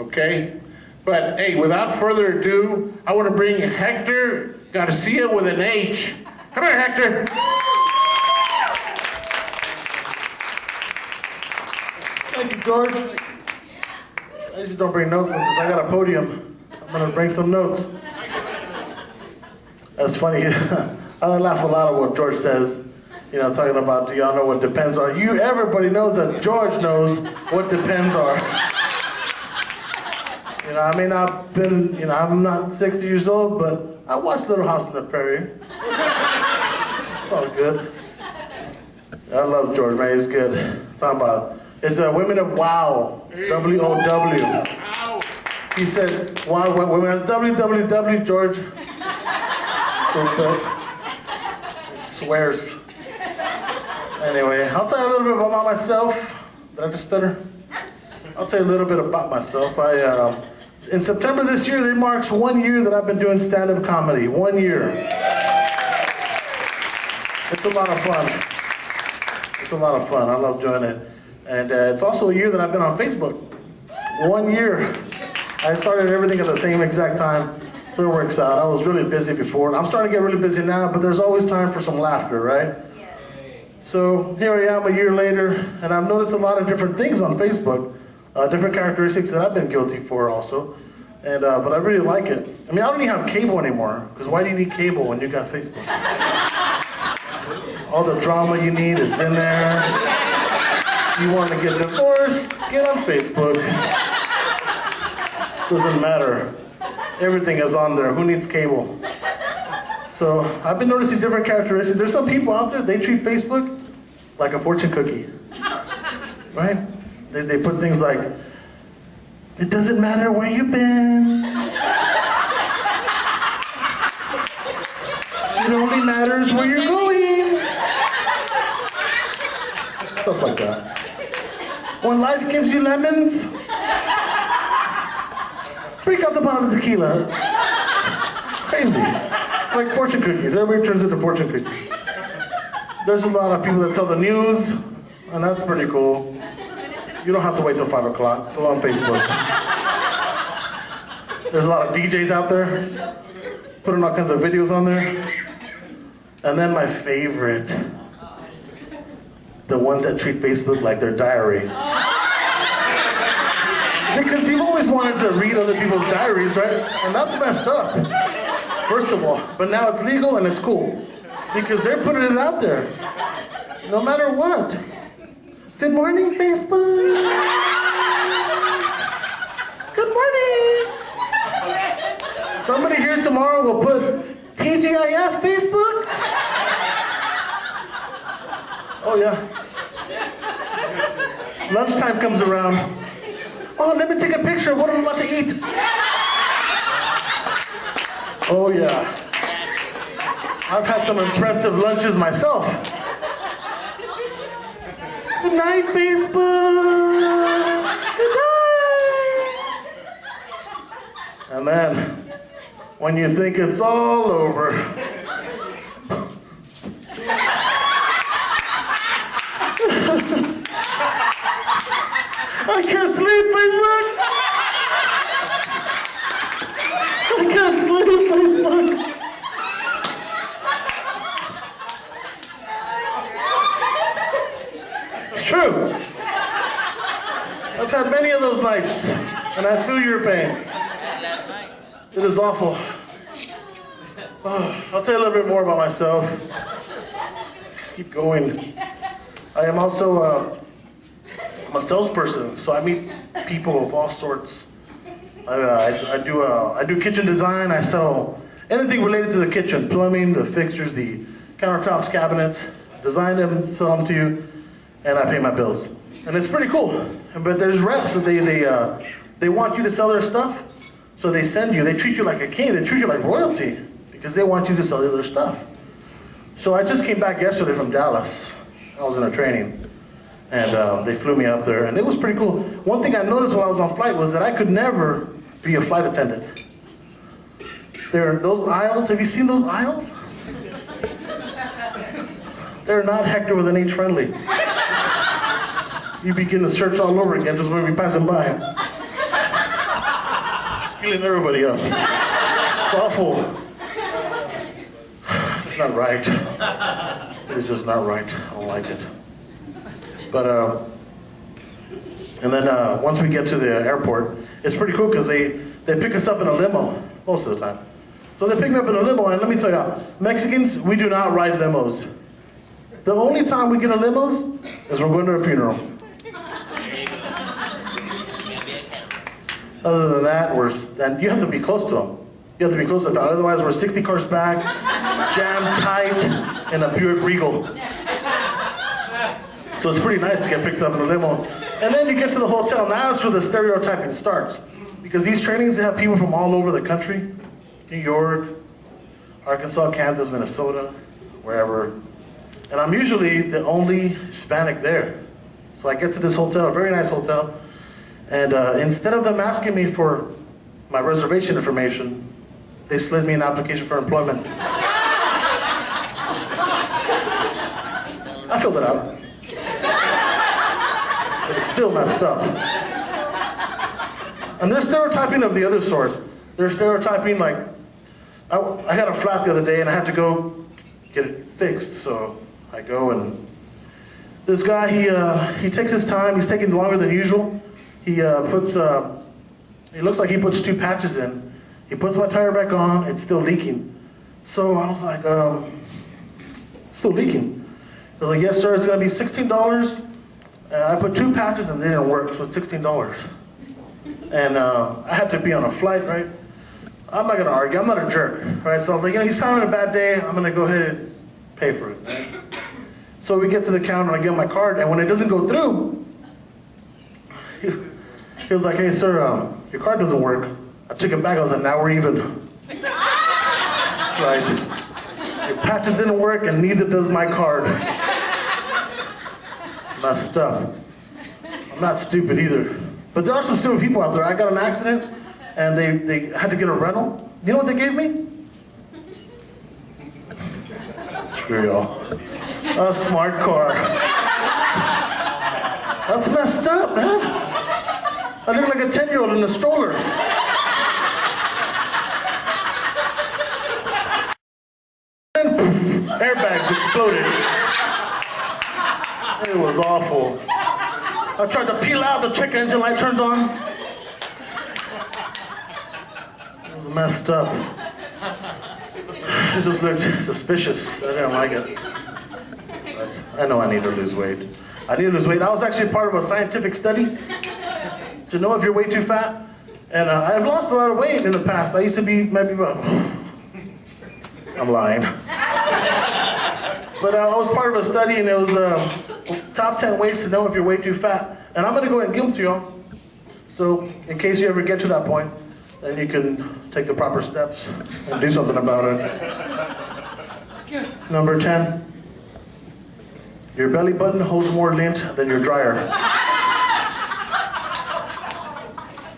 okay? But hey, without further ado, I want to bring Hector Garcia with an H. Come here, Hector. Thank you, George. I usually don't bring notes because I got a podium. I'm gonna bring some notes. That's funny. I laugh a lot at what George says. You know, talking about, do y'all know what depends are? Everybody knows that George knows what depends are. You know, I may not been, you know, I'm not 60 years old, but I watched Little House on the Prairie. It's all good. I love George, man, he's good. Talking about, it's Women of WOW, W-O-W. He said, wow, women, that's WWW, George. He swears. Anyway, I'll tell you a little bit about myself. Did I just stutter? I'll tell you a little bit about myself. In September this year, it marks 1 year that I've been doing stand-up comedy. 1 year. It's a lot of fun. It's a lot of fun. I love doing it. And it's also a year that I've been on Facebook. 1 year. I started everything at the same exact time. So it works out. I was really busy before. I'm starting to get really busy now, but there's always time for some laughter, right? Yes. So here I am a year later, and I've noticed a lot of different things on Facebook, different characteristics that I've been guilty for also. And but I really like it. I mean, I don't even have cable anymore, because why do you need cable when you got Facebook? All the drama you need is in there. You want to get divorced? Get on Facebook. Doesn't matter. Everything is on there. Who needs cable? So I've been noticing different characteristics. There's some people out there, they treat Facebook like a fortune cookie. Right? They put things like, it doesn't matter where you've been. It only matters where you're going. Stuff like that. When life gives you lemons, break out the bottle of tequila. Crazy. Like fortune cookies. Everybody turns into fortune cookies. There's a lot of people that tell the news, and that's pretty cool. You don't have to wait till 5 o'clock. Go on Facebook. There's a lot of DJs out there putting all kinds of videos on there. And then my favorite, the ones that treat Facebook like their diary. Because you've always wanted to read other people's diaries, right? And that's messed up, first of all. But now it's legal and it's cool. Because they're putting it out there, no matter what. Good morning, Facebook. Good morning. Somebody here tomorrow will put TGIF Facebook. Oh yeah. Lunchtime comes around. Oh, let me take a picture of what I'm about to eat. Oh yeah. I've had some impressive lunches myself. Good night, Facebook. Good night. And then, when you think it's all over, I can't sleep, Facebook. I can't sleep, Facebook. It's true. I've had many of those nights, and I feel your pain. It is awful. Oh, I'll tell you a little bit more about myself. Just keep going. I am also I'm a salesperson, so I meet people of all sorts. I do kitchen design. I sell anything related to the kitchen, plumbing, the fixtures, the countertops, cabinets. Design them, sell them to you, and I pay my bills. And it's pretty cool. But there's reps that they want you to sell their stuff, so they send you. They treat you like a king. They treat you like royalty because they want you to sell their stuff. So I just came back yesterday from Dallas. I was in a training. And they flew me up there, and it was pretty cool. One thing I noticed while I was on flight was that I could never be a flight attendant. There are those aisles. Have you seen those aisles? They're not Hector with an H friendly. You begin to search all over again just when we're passing by. Healing everybody up. It's awful. It's not right. It's just not right. I don't like it. But, and then once we get to the airport, it's pretty cool because they pick us up in a limo most of the time. So they pick me up in a limo, and let me tell you, Mexicans, we do not ride limos. The only time we get in limos is when we're going to a funeral. Other than that, and you have to be close to them. You have to be close to them. Otherwise, we're 60 cars back, jammed tight in a Buick Regal. So it's pretty nice to get picked up in a limo. And then you get to the hotel. Now that's where the stereotyping starts. Because these trainings have people from all over the country. New York, Arkansas, Kansas, Minnesota, wherever. And I'm usually the only Hispanic there. So I get to this hotel, a very nice hotel. And instead of them asking me for my reservation information, they slid me an application for employment. I filled it out. But it's still messed up. And they're stereotyping of the other sort. They're stereotyping like, I had a flat the other day and I had to go get it fixed. So I go and this guy, he takes his time. He's taking longer than usual. He looks like he puts 2 patches in. He puts my tire back on, it's still leaking. So I was like, it's still leaking. He was like, yes sir, it's gonna be $16. I put 2 patches and they didn't work, so it's $16. And I had to be on a flight, right? I'm not gonna argue, I'm not a jerk, right? So I'm like, he's having a bad day, I'm gonna go ahead and pay for it, right? So we get to the counter, I get my card, and when it doesn't go through, he was like, hey sir, your card doesn't work. I took it back, I was like, now we're even. Right. Your patches didn't work and neither does my card. Messed up. I'm not stupid either. But there are some stupid people out there. I got in an accident and they had to get a rental. You know what they gave me? Screw y'all. A smart car. That's messed up, man. I look like a 10-year-old in a stroller. Airbags exploded. It was awful. I tried to peel out, the check engine light turned on. It was messed up. It just looked suspicious. I didn't like it. But I know I need to lose weight. I need to lose weight. I was actually part of a scientific study to know if you're way too fat. And I've lost a lot of weight in the past. I used to be maybe about... I'm lying. But I was part of a study and it was top 10 ways to know if you're way too fat. And I'm gonna go ahead and give them to y'all. So in case you ever get to that point, then you can take the proper steps and do something about it. Number 10, your belly button holds more lint than your dryer.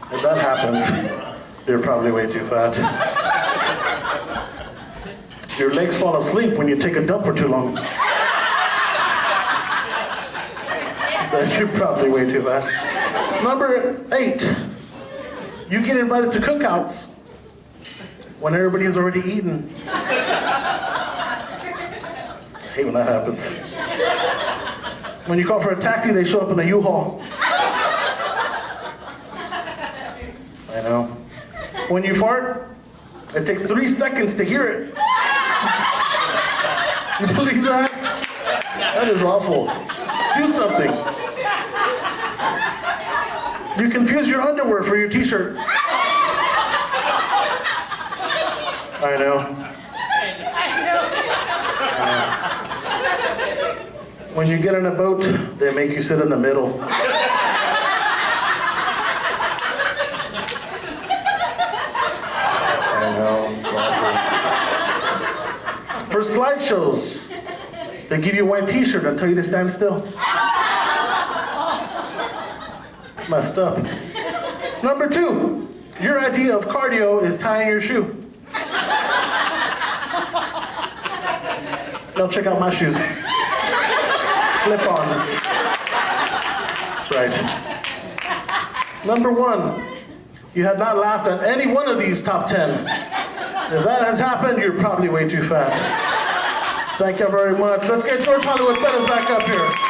If that happens, you're probably way too fat. Your legs fall asleep when you take a dump for too long. Then you're probably way too fat. Number 8, you get invited to cookouts when everybody has already eaten. I hate when that happens. When you call for a taxi, they show up in a U-Haul. I know. When you fart, it takes 3 seconds to hear it. You believe that? That is awful. Do something. You confuse your underwear for your t-shirt. I know. When you get in a boat, they make you sit in the middle. I know. For slideshows, they give you a white t-shirt and tell you to stand still. It's messed up. Number 2, your idea of cardio is tying your shoe. Now check out my shoes. Slip-ons. That's right. Number 1, you had not laughed at any one of these top 10. If that has happened, you're probably way too fat. Thank you very much. Let's get George Hollywood Bettis back up here.